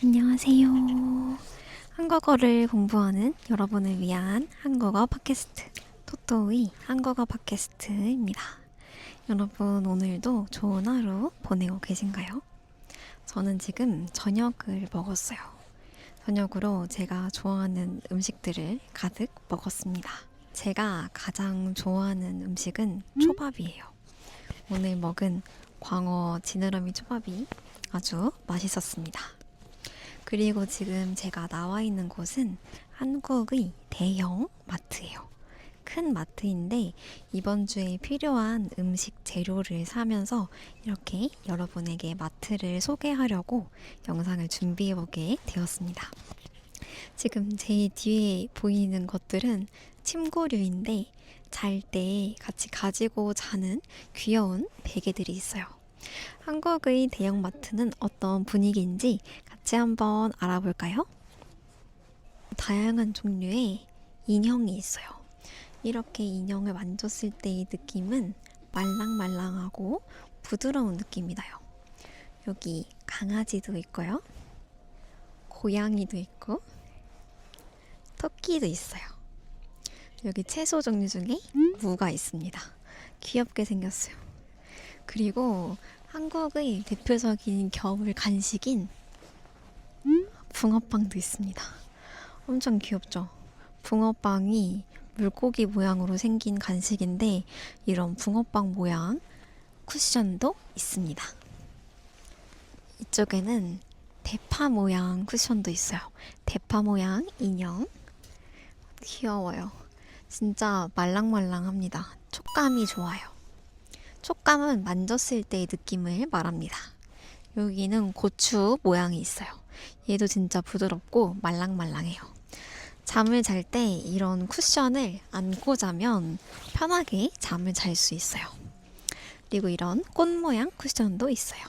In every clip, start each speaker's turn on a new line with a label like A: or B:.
A: 안녕하세요. 한국어를 공부하는 여러분을 위한 한국어 팟캐스트 토토의 한국어 팟캐스트입니다. 여러분 오늘도 좋은 하루 보내고 계신가요? 저는 지금 저녁을 먹었어요. 저녁으로 제가 좋아하는 음식들을 가득 먹었습니다. 제가 가장 좋아하는 음식은 초밥이에요. 오늘 먹은 광어 지느러미 초밥이 아주 맛있었습니다. 그리고 지금 제가 나와 있는 곳은 한국의 대형 마트예요. 큰 마트인데 이번 주에 필요한 음식 재료를 사면서 이렇게 여러분에게 마트를 소개하려고 영상을 준비해보게 되었습니다. 지금 제 뒤에 보이는 것들은 침구류인데 잘 때 같이 가지고 자는 귀여운 베개들이 있어요. 한국의 대형마트는 어떤 분위기인지 같이 한번 알아볼까요? 다양한 종류의 인형이 있어요. 이렇게 인형을 만졌을 때의 느낌은 말랑말랑하고 부드러운 느낌이 나요. 여기 강아지도 있고요. 고양이도 있고 토끼도 있어요. 여기 채소 종류 중에 무가 있습니다. 귀엽게 생겼어요. 그리고 한국의 대표적인 겨울 간식인 붕어빵도 있습니다. 엄청 귀엽죠? 붕어빵이 물고기 모양으로 생긴 간식인데 이런 붕어빵 모양 쿠션도 있습니다. 이쪽에는 대파 모양 쿠션도 있어요. 대파 모양 인형. 귀여워요. 진짜 말랑말랑합니다. 촉감이 좋아요. 촉감은 만졌을 때의 느낌을 말합니다. 여기는 고추 모양이 있어요. 얘도 진짜 부드럽고 말랑말랑해요. 잠을 잘 때 이런 쿠션을 안고 자면 편하게 잠을 잘 수 있어요. 그리고 이런 꽃 모양 쿠션도 있어요.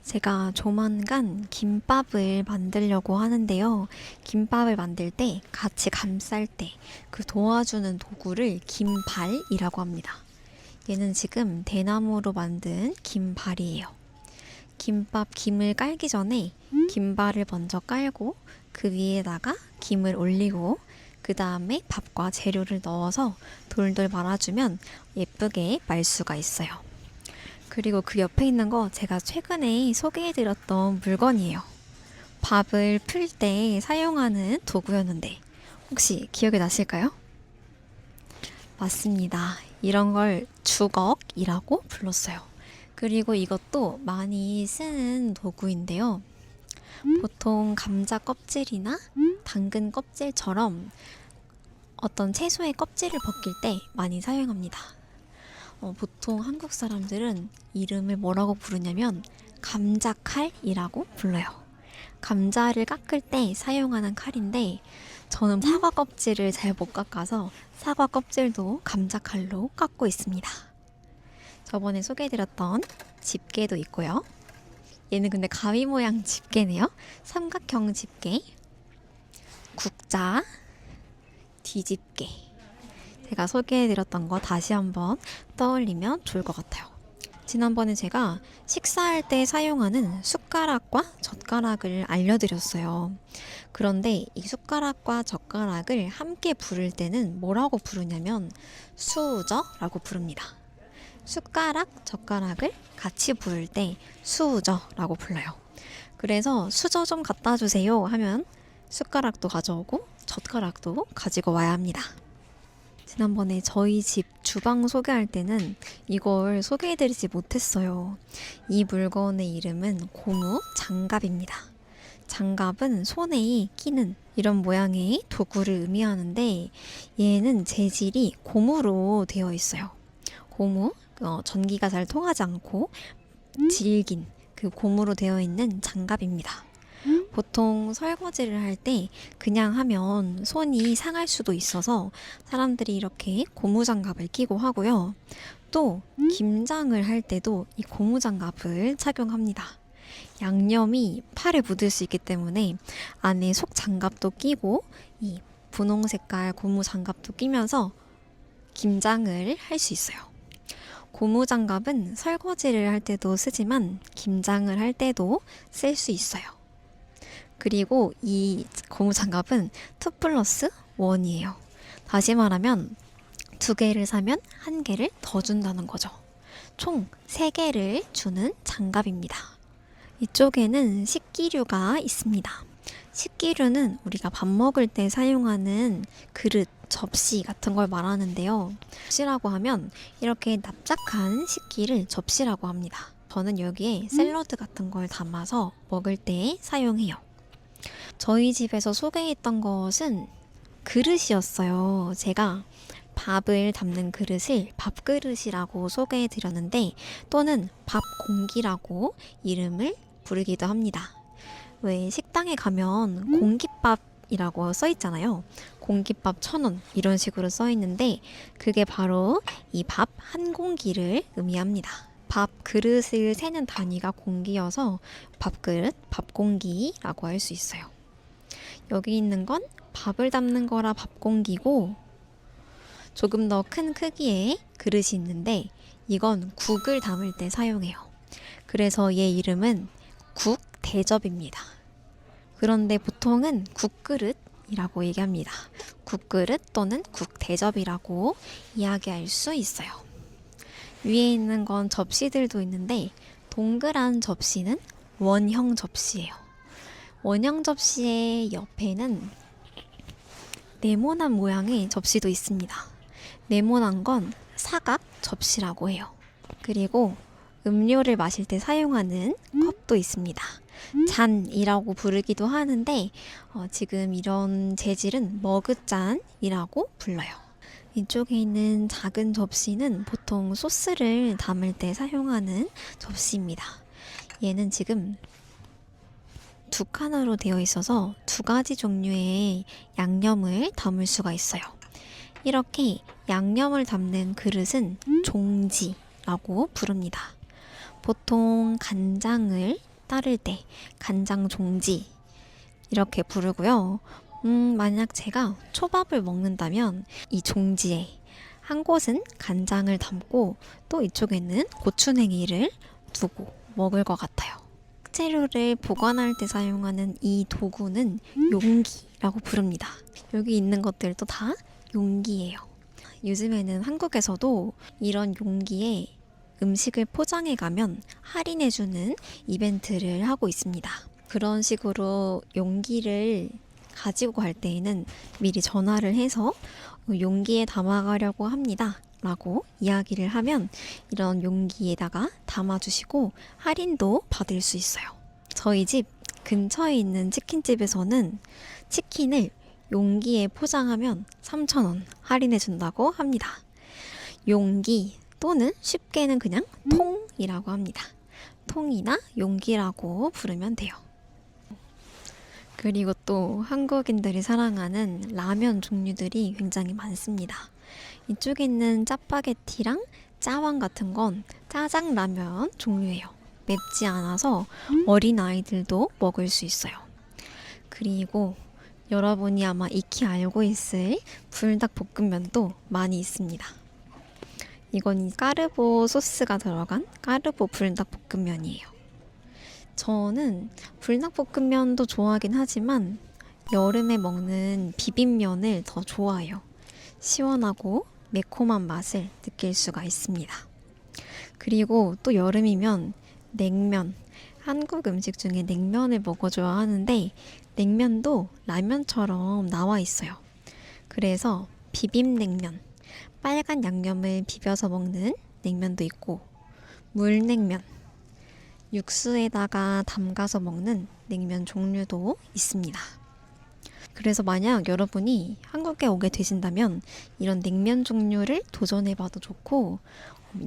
A: 제가 조만간 김밥을 만들려고 하는데요. 김밥을 만들 때 같이 감쌀 때 그 도와주는 도구를 김발이라고 합니다. 얘는 지금 대나무로 만든 김발이에요. 김밥 김을 깔기 전에 김발을 먼저 깔고 그 위에다가 김을 올리고 그 다음에 밥과 재료를 넣어서 돌돌 말아주면 예쁘게 말 수가 있어요. 그리고 그 옆에 있는 거 제가 최근에 소개해드렸던 물건이에요. 밥을 풀 때 사용하는 도구였는데 혹시 기억이 나실까요? 맞습니다. 이런 걸 주걱이라고 불렀어요. 그리고 이것도 많이 쓰는 도구인데요. 보통 감자 껍질이나 당근 껍질처럼 어떤 채소의 껍질을 벗길 때 많이 사용합니다. 보통 한국 사람들은 이름을 뭐라고 부르냐면 감자칼이라고 불러요. 감자를 깎을 때 사용하는 칼인데 저는 사과 껍질을 잘 못 깎아서 사과 껍질도 감자칼로 깎고 있습니다. 저번에 소개해드렸던 집게도 있고요. 얘는 근데 가위 모양 집게네요. 삼각형 집게, 국자, 뒤집개. 제가 소개해드렸던 거 다시 한번 떠올리면 좋을 것 같아요. 지난번에 제가 식사할 때 사용하는 숟가락과 젓가락을 알려드렸어요. 그런데 이 숟가락과 젓가락을 함께 부를 때는 뭐라고 부르냐면 수저라고 부릅니다. 숟가락, 젓가락을 같이 부를 때 수저라고 불러요. 그래서 수저 좀 갖다 주세요 하면 숟가락도 가져오고 젓가락도 가지고 와야 합니다. 지난번에 저희 집 주방 소개할 때는 이걸 소개해드리지 못했어요. 이 물건의 이름은 고무 장갑입니다. 장갑은 손에 끼는 이런 모양의 도구를 의미하는데 얘는 재질이 고무로 되어 있어요. 고무, 전기가 잘 통하지 않고 질긴 그 고무로 되어 있는 장갑입니다. 보통 설거지를 할 때 그냥 하면 손이 상할 수도 있어서 사람들이 이렇게 고무장갑을 끼고 하고요. 또 김장을 할 때도 이 고무장갑을 착용합니다. 양념이 팔에 묻을 수 있기 때문에 안에 속장갑도 끼고 이 분홍 색깔 고무장갑도 끼면서 김장을 할 수 있어요. 고무장갑은 설거지를 할 때도 쓰지만 김장을 할 때도 쓸 수 있어요. 그리고 이 고무장갑은 2+1이에요. 다시 말하면 2개를 사면 1개를 더 준다는 거죠. 총 3개를 주는 장갑입니다. 이쪽에는 식기류가 있습니다. 식기류는 우리가 밥 먹을 때 사용하는 그릇, 접시 같은 걸 말하는데요. 접시라고 하면 이렇게 납작한 식기를 접시라고 합니다. 저는 여기에 샐러드 같은 걸 담아서 먹을 때 사용해요. 저희 집에서 소개했던 것은 그릇이었어요. 제가 밥을 담는 그릇을 밥그릇이라고 소개해 드렸는데, 또는 밥공기라고 이름을 부르기도 합니다. 왜 식당에 가면 공깃밥이라고 써 있잖아요. 공깃밥 1,000원 이런 식으로 써 있는데, 그게 바로 이 밥 한 공기를 의미합니다. 밥 그릇을 세는 단위가 공기여서 밥그릇, 밥공기라고 할 수 있어요. 여기 있는 건 밥을 담는 거라 밥공기고, 조금 더 큰 크기의 그릇이 있는데 이건 국을 담을 때 사용해요. 그래서 얘 이름은 국대접입니다. 그런데 보통은 국그릇이라고 얘기합니다. 국그릇 또는 국대접이라고 이야기할 수 있어요. 위에 있는 건 접시들도 있는데, 동그란 접시는 원형 접시예요. 원형 접시의 옆에는 네모난 모양의 접시도 있습니다. 네모난 건 사각 접시라고 해요. 그리고 음료를 마실 때 사용하는 컵도 있습니다. 잔이라고 부르기도 하는데, 지금 이런 재질은 머그잔이라고 불러요. 이쪽에 있는 작은 접시는 보통 소스를 담을 때 사용하는 접시입니다. 얘는 지금 2칸으로 되어 있어서 2가지 종류의 양념을 담을 수가 있어요. 이렇게 양념을 담는 그릇은 종지라고 부릅니다. 보통 간장을 따를 때 간장 종지 이렇게 부르고요. 만약 제가 초밥을 먹는다면 이 종지에 한 곳은 간장을 담고 또 이쪽에는 고추냉이를 두고 먹을 것 같아요. 식재료를 보관할 때 사용하는 이 도구는 용기라고 부릅니다. 여기 있는 것들도 다 용기예요. 요즘에는 한국에서도 이런 용기에 음식을 포장해 가면 할인해주는 이벤트를 하고 있습니다. 그런 식으로 용기를 가지고 갈 때에는 미리 전화를 해서 용기에 담아가려고 합니다 라고 이야기를 하면 이런 용기에다가 담아주시고 할인도 받을 수 있어요. 저희 집 근처에 있는 치킨집에서는 치킨을 용기에 포장하면 3,000원 할인해준다고 합니다. 용기 또는 쉽게는 그냥 통이라고 합니다. 통이나 용기라고 부르면 돼요. 그리고 또 한국인들이 사랑하는 라면 종류들이 굉장히 많습니다. 이쪽에 있는 짜파게티랑 짜왕 같은 건 짜장라면 종류예요. 맵지 않아서 어린아이들도 먹을 수 있어요. 그리고 여러분이 아마 익히 알고 있을 불닭볶음면도 많이 있습니다. 이건 까르보 소스가 들어간 까르보 불닭볶음면이에요. 저는 불닭볶음면도 좋아하긴 하지만 여름에 먹는 비빔면을 더 좋아해요. 시원하고 매콤한 맛을 느낄 수가 있습니다. 그리고 또 여름이면 냉면, 한국 음식 중에 냉면을 먹어줘야 하는데 냉면도 라면처럼 나와 있어요. 그래서 비빔냉면, 빨간 양념을 비벼서 먹는 냉면도 있고, 물냉면, 육수에다가 담가서 먹는 냉면 종류도 있습니다. 그래서 만약 여러분이 한국에 오게 되신다면 이런 냉면 종류를 도전해봐도 좋고,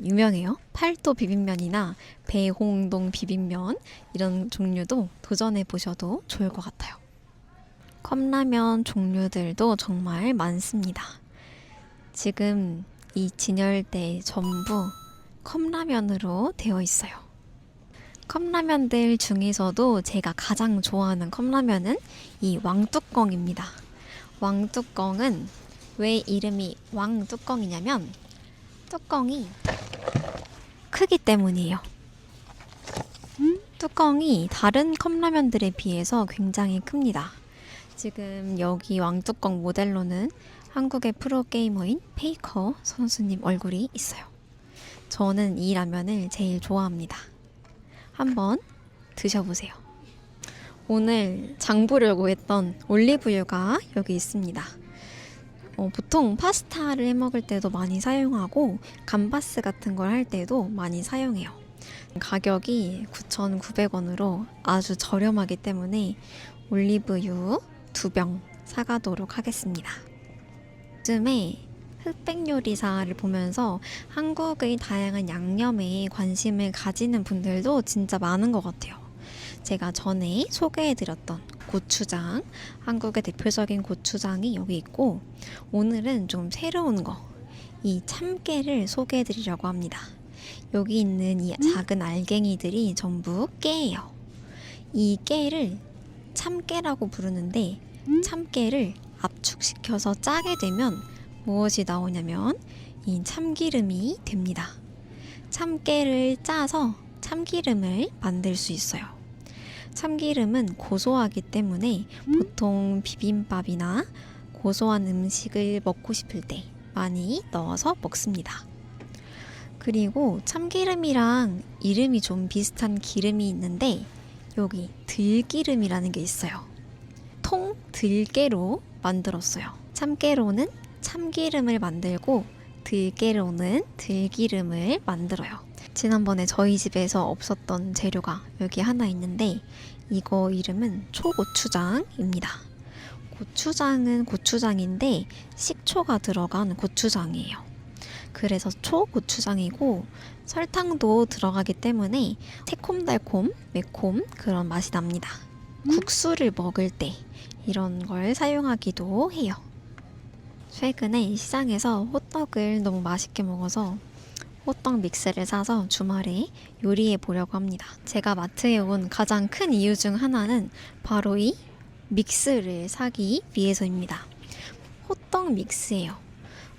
A: 유명해요. 팔도 비빔면이나 배홍동 비빔면 이런 종류도 도전해보셔도 좋을 것 같아요. 컵라면 종류들도 정말 많습니다. 지금 이 진열대 전부 컵라면으로 되어 있어요. 컵라면들 중에서도 제가 가장 좋아하는 컵라면은 이 왕뚜껑입니다. 왕뚜껑은 왜 이름이 왕뚜껑이냐면 뚜껑이 크기 때문이에요. 뚜껑이 다른 컵라면들에 비해서 굉장히 큽니다. 지금 여기 왕뚜껑 모델로는 한국의 프로게이머인 페이커 선수님 얼굴이 있어요. 저는 이 라면을 제일 좋아합니다. 한번 드셔보세요. 오늘 장 보려고 했던 올리브유가 여기 있습니다. 보통 파스타를 해 먹을 때도 많이 사용하고 감바스 같은 걸 할 때도 많이 사용해요. 가격이 9,900원으로 아주 저렴하기 때문에 올리브유 2병 사가도록 하겠습니다. 요즘에 흑백 요리사를 보면서 한국의 다양한 양념에 관심을 가지는 분들도 진짜 많은 것 같아요. 제가 전에 소개해드렸던 고추장, 한국의 대표적인 고추장이 여기 있고, 오늘은 좀 새로운 거, 이 참깨를 소개해드리려고 합니다. 여기 있는 이 작은 알갱이들이 전부 깨예요. 이 깨를 참깨라고 부르는데, 참깨를 압축시켜서 짜게 되면 무엇이 나오냐면 이 참기름이 됩니다. 참깨를 짜서 참기름을 만들 수 있어요. 참기름은 고소하기 때문에 보통 비빔밥이나 고소한 음식을 먹고 싶을 때 많이 넣어서 먹습니다. 그리고 참기름이랑 이름이 좀 비슷한 기름이 있는데 여기 들기름이라는 게 있어요. 통들깨로 만들었어요. 참깨로는 참기름을 만들고 들깨로는 들기름을 만들어요. 지난번에 저희 집에서 없었던 재료가 여기 하나 있는데 이거 이름은 초고추장입니다. 고추장은 고추장인데 식초가 들어간 고추장이에요. 그래서 초고추장이고 설탕도 들어가기 때문에 새콤달콤 매콤 그런 맛이 납니다. 국수를 먹을 때 이런 걸 사용하기도 해요. 최근에 시장에서 호떡을 너무 맛있게 먹어서 호떡 믹스를 사서 주말에 요리해 보려고 합니다. 제가 마트에 온 가장 큰 이유 중 하나는 바로 이 믹스를 사기 위해서입니다. 호떡 믹스예요.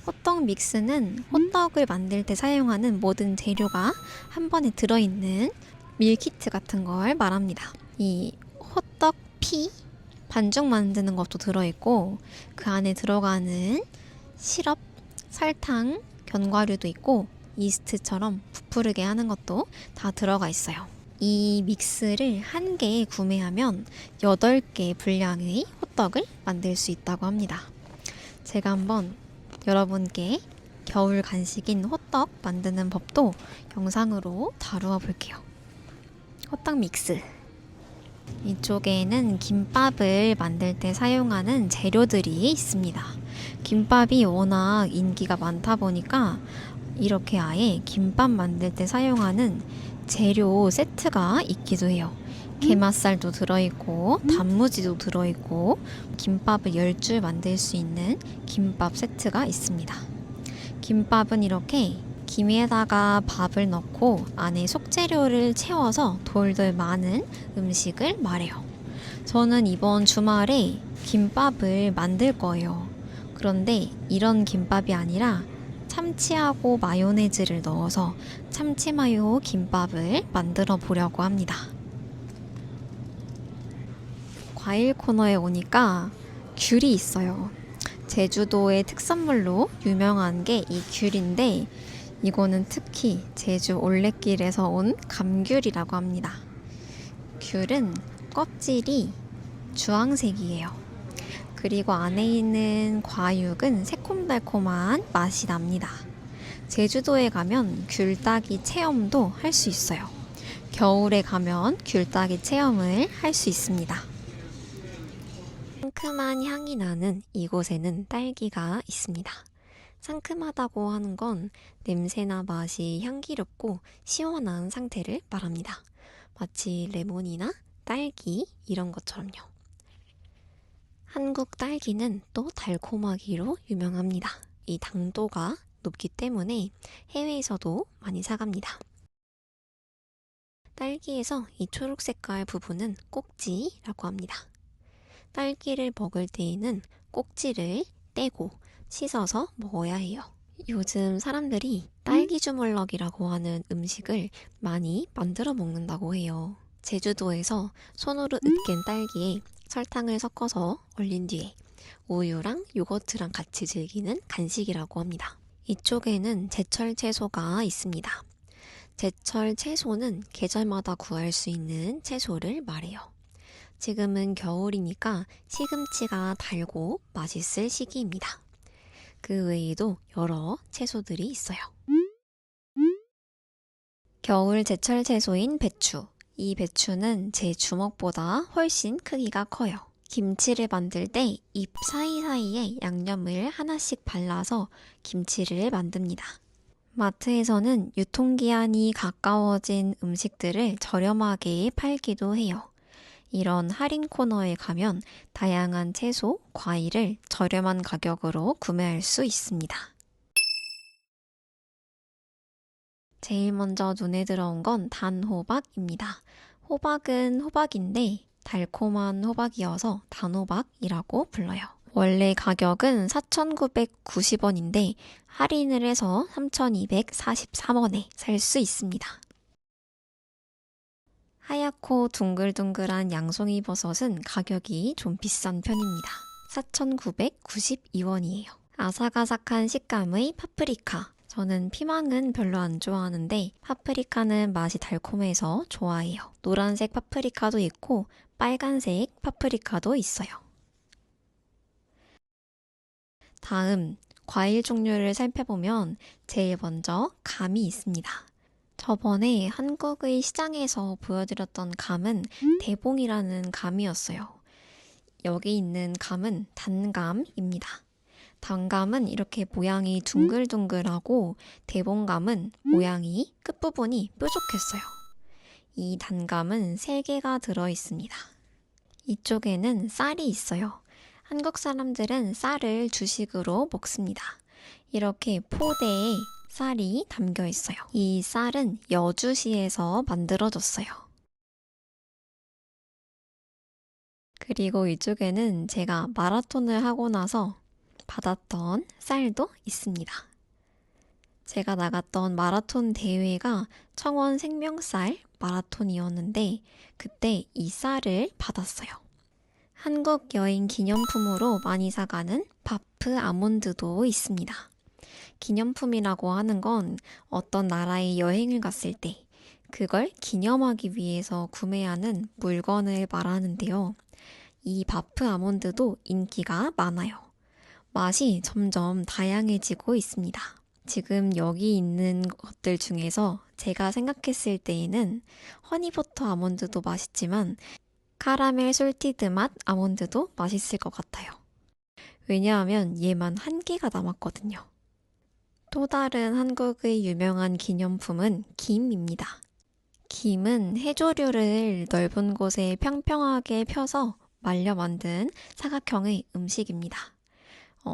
A: 호떡 믹스는 호떡을 만들 때 사용하는 모든 재료가 한 번에 들어있는 밀키트 같은 걸 말합니다. 이 호떡 피 반죽 만드는 것도 들어있고 그 안에 들어가는 시럽, 설탕, 견과류도 있고 이스트처럼 부풀게 하는 것도 다 들어가 있어요. 이 믹스를 한 개 구매하면 8개 분량의 호떡을 만들 수 있다고 합니다. 제가 한번 여러분께 겨울 간식인 호떡 만드는 법도 영상으로 다루어 볼게요. 호떡 믹스. 이쪽에는 김밥을 만들 때 사용하는 재료들이 있습니다. 김밥이 워낙 인기가 많다 보니까 이렇게 아예 김밥 만들 때 사용하는 재료 세트가 있기도 해요. 게맛살도 들어있고 단무지도 들어있고 김밥을 10줄 만들 수 있는 김밥 세트가 있습니다. 김밥은 이렇게 김에다가 밥을 넣고 안에 속재료를 채워서 돌돌 마는 음식을 말해요. 저는 이번 주말에 김밥을 만들 거예요. 그런데 이런 김밥이 아니라 참치하고 마요네즈를 넣어서 참치마요 김밥을 만들어 보려고 합니다. 과일 코너에 오니까 귤이 있어요. 제주도의 특산물로 유명한 게 이 귤인데 이거는 특히 제주 올레길에서 온 감귤이라고 합니다. 귤은 껍질이 주황색이에요. 그리고 안에 있는 과육은 새콤달콤한 맛이 납니다. 제주도에 가면 귤따기 체험도 할 수 있어요. 겨울에 가면 귤따기 체험을 할 수 있습니다. 상큼한 향이 나는 이곳에는 딸기가 있습니다. 상큼하다고 하는 건 냄새나 맛이 향기롭고 시원한 상태를 말합니다. 마치 레몬이나 딸기 이런 것처럼요. 한국 딸기는 또 달콤하기로 유명합니다. 이 당도가 높기 때문에 해외에서도 많이 사갑니다. 딸기에서 이 초록 색깔 부분은 꼭지라고 합니다. 딸기를 먹을 때에는 꼭지를 떼고 씻어서 먹어야 해요. 요즘 사람들이 딸기 주물럭이라고 하는 음식을 많이 만들어 먹는다고 해요. 제주도에서 손으로 으깬 딸기에 설탕을 섞어서 얼린 뒤에 우유랑 요거트랑 같이 즐기는 간식이라고 합니다. 이쪽에는 제철 채소가 있습니다. 제철 채소는 계절마다 구할 수 있는 채소를 말해요. 지금은 겨울이니까 시금치가 달고 맛있을 시기입니다. 그 외에도 여러 채소들이 있어요. 겨울 제철 채소인 배추. 이 배추는 제 주먹보다 훨씬 크기가 커요. 김치를 만들 때 잎 사이사이에 양념을 하나씩 발라서 김치를 만듭니다. 마트에서는 유통기한이 가까워진 음식들을 저렴하게 팔기도 해요. 이런 할인 코너에 가면 다양한 채소, 과일을 저렴한 가격으로 구매할 수 있습니다. 제일 먼저 눈에 들어온 건 단호박입니다. 호박은 호박인데 달콤한 호박이어서 단호박이라고 불러요. 원래 가격은 4,990원인데 할인을 해서 3,243원에 살 수 있습니다. 하얗고 둥글둥글한 양송이 버섯은 가격이 좀 비싼 편입니다. 4,992원이에요. 아삭아삭한 식감의 파프리카. 저는 피망은 별로 안 좋아하는데 파프리카는 맛이 달콤해서 좋아해요. 노란색 파프리카도 있고 빨간색 파프리카도 있어요. 다음, 과일 종류를 살펴보면 제일 먼저 감이 있습니다. 저번에 한국의 시장에서 보여드렸던 감은 대봉이라는 감이었어요. 여기 있는 감은 단감입니다. 단감은 이렇게 모양이 둥글둥글하고 대봉감은 모양이 끝부분이 뾰족했어요. 이 단감은 3개가 들어있습니다. 이쪽에는 쌀이 있어요. 한국 사람들은 쌀을 주식으로 먹습니다. 이렇게 포대에 쌀이 담겨 있어요. 이 쌀은 여주시에서 만들어졌어요. 그리고 이쪽에는 제가 마라톤을 하고 나서 받았던 쌀도 있습니다. 제가 나갔던 마라톤 대회가 청원 생명쌀 마라톤이었는데 그때 이 쌀을 받았어요. 한국 여행 기념품으로 많이 사가는 바프 아몬드도 있습니다. 기념품이라고 하는 건 어떤 나라에 여행을 갔을 때 그걸 기념하기 위해서 구매하는 물건을 말하는데요. 이 바프 아몬드도 인기가 많아요. 맛이 점점 다양해지고 있습니다. 지금 여기 있는 것들 중에서 제가 생각했을 때에는 허니버터 아몬드도 맛있지만 카라멜 솔티드 맛 아몬드도 맛있을 것 같아요. 왜냐하면 얘만 한 개가 남았거든요. 또 다른 한국의 유명한 기념품은 김입니다. 김은 해조류를 넓은 곳에 평평하게 펴서 말려 만든 사각형의 음식입니다.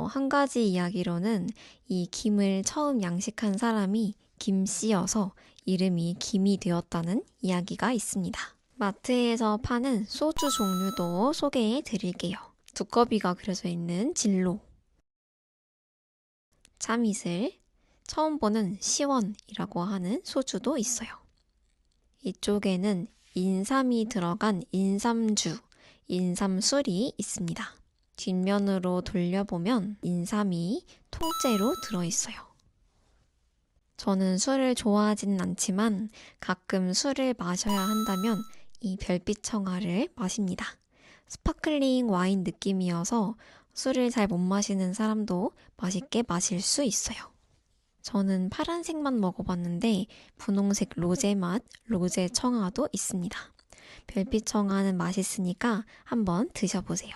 A: 한 가지 이야기로는 이 김을 처음 양식한 사람이 김씨여서 이름이 김이 되었다는 이야기가 있습니다. 마트에서 파는 소주 종류도 소개해 드릴게요. 두꺼비가 그려져 있는 진로, 참이슬, 처음 보는 시원이라고 하는 소주도 있어요. 이쪽에는 인삼이 들어간 인삼주, 인삼술이 있습니다. 뒷면으로 돌려보면 인삼이 통째로 들어있어요. 저는 술을 좋아하지는 않지만 가끔 술을 마셔야 한다면 이 별빛 청아를 마십니다. 스파클링 와인 느낌이어서 술을 잘 못 마시는 사람도 맛있게 마실 수 있어요. 저는 파란색만 먹어봤는데 분홍색 로제 맛, 로제 청아도 있습니다. 별빛 청아는 맛있으니까 한번 드셔보세요.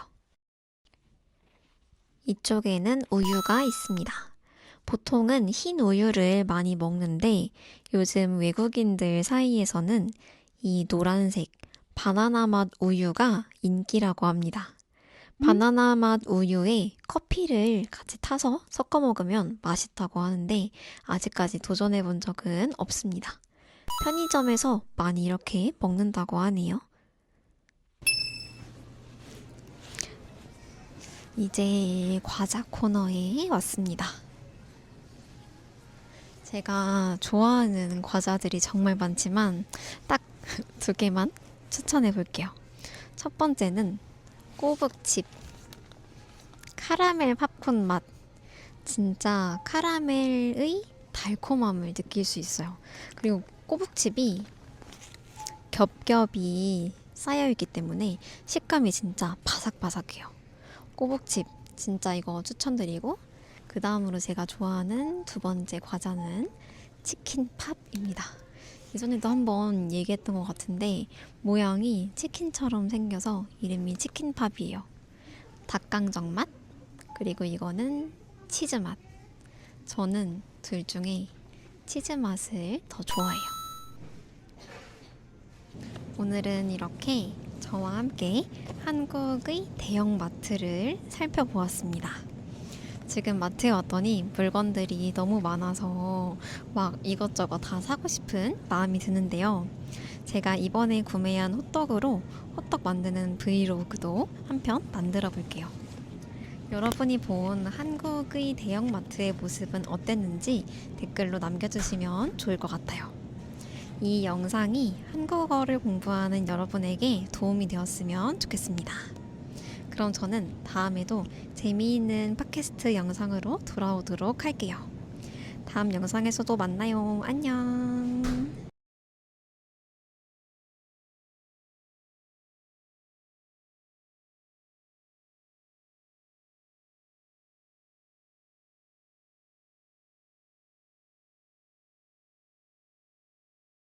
A: 이쪽에는 우유가 있습니다. 보통은 흰 우유를 많이 먹는데 요즘 외국인들 사이에서는 이 노란색 바나나 맛 우유가 인기라고 합니다. 바나나 맛 우유에 커피를 같이 타서 섞어 먹으면 맛있다고 하는데 아직까지 도전해 본 적은 없습니다. 편의점에서 많이 이렇게 먹는다고 하네요. 이제 과자 코너에 왔습니다. 제가 좋아하는 과자들이 정말 많지만 딱 2개만 추천해 볼게요. 첫 번째는 꼬북칩 카라멜 팝콘 맛. 진짜 카라멜의 달콤함을 느낄 수 있어요. 그리고 꼬북칩이 겹겹이 쌓여있기 때문에 식감이 진짜 바삭바삭해요. 꼬북칩 진짜 이거 추천드리고, 그 다음으로 제가 좋아하는 두 번째 과자는 치킨팝입니다. 예전에도 한번 얘기했던 것 같은데 모양이 치킨처럼 생겨서 이름이 치킨팝이에요. 닭강정 맛, 그리고 이거는 치즈 맛. 저는 둘 중에 치즈 맛을 더 좋아해요. 오늘은 이렇게 저와 함께 한국의 대형마트를 살펴보았습니다. 지금 마트에 왔더니 물건들이 너무 많아서 막 이것저것 다 사고 싶은 마음이 드는데요. 제가 이번에 구매한 호떡으로 호떡 만드는 브이로그도 한편 만들어 볼게요. 여러분이 본 한국의 대형마트의 모습은 어땠는지 댓글로 남겨주시면 좋을 것 같아요. 이 영상이 한국어를 공부하는 여러분에게 도움이 되었으면 좋겠습니다. 그럼 저는 다음에도 재미있는 팟캐스트 영상으로 돌아오도록 할게요. 다음 영상에서도 만나요. 안녕.